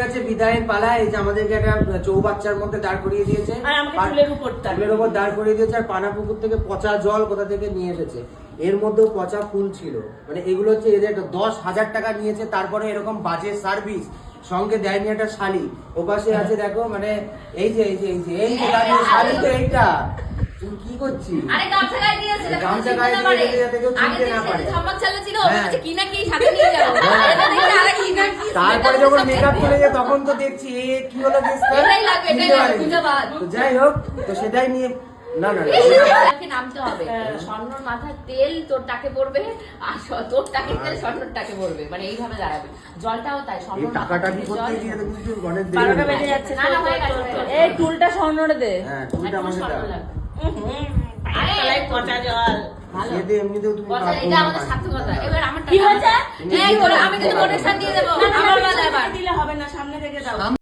গেছে বিদায়ের পালা। এই যে আমাদেরকে একটা চৌবাচ্চার মধ্যে দাঁড় করিয়ে দিয়েছে, চুলের উপর দাঁড় করিয়ে দিয়েছে। আর পানা পুকুর থেকে পচা জল কোথা থেকে নিয়ে এসেছে, এর মধ্যেও পচা ফুল ছিল। মানে এগুলো হচ্ছে এদের 10,000 টাকা নিয়েছে, তারপরে এরকম বাজে সার্ভিস সঙ্গে দেয়নি একটা শালি। ওপাশে আছে দেখো, মানে এই যে শালি তো এইটা। তুমি কি করছিস? আরে গামছা গায়ে দিয়েছে, গামছা গায়ে দিয়েছে যাতে কেউ চিনতে না পারে। ঝামাক চালা ছিল, বলছে কি না কি সাথে নিয়ে যাও। এটা দেখে আরে কি না কি। তারপরে যখন মেকআপ করে যায় তখন তো দেখছি কি হলো এটাই লাগবে, এটাই লাগবে, বুঝা বাদ। তো যাই হোক, তো সেটাই নিয়ে না নামতে হবে। স্বর্ণর মাথায় তেল তোর টাকে পড়বে, আর তোর টাকে তেল স্বর্ণর টাকে পড়বে, মানে এইভাবে দাঁড়াবে। জলটাও তাই, স্বর্ণ টাকাটা কি করতে গিয়ে কিন্তু অনেক দেরি 12টা বেজে যাচ্ছে। না হয়ে গেছে। এই টুলটা স্বর্ণরে দে। হ্যাঁ, টুলটা আমাকে দাও। আরে পচা জল। ভালো। এতে এমনিতেও তুমি কথা, এটা আমাদের সার্থকতা। এবার আমার কি হয়েছে? আমি কিন্তু প্রোটেকশন দিয়ে দেবো। আমার বেলা এবার দিলে হবে না, সামনে থেকে দাও।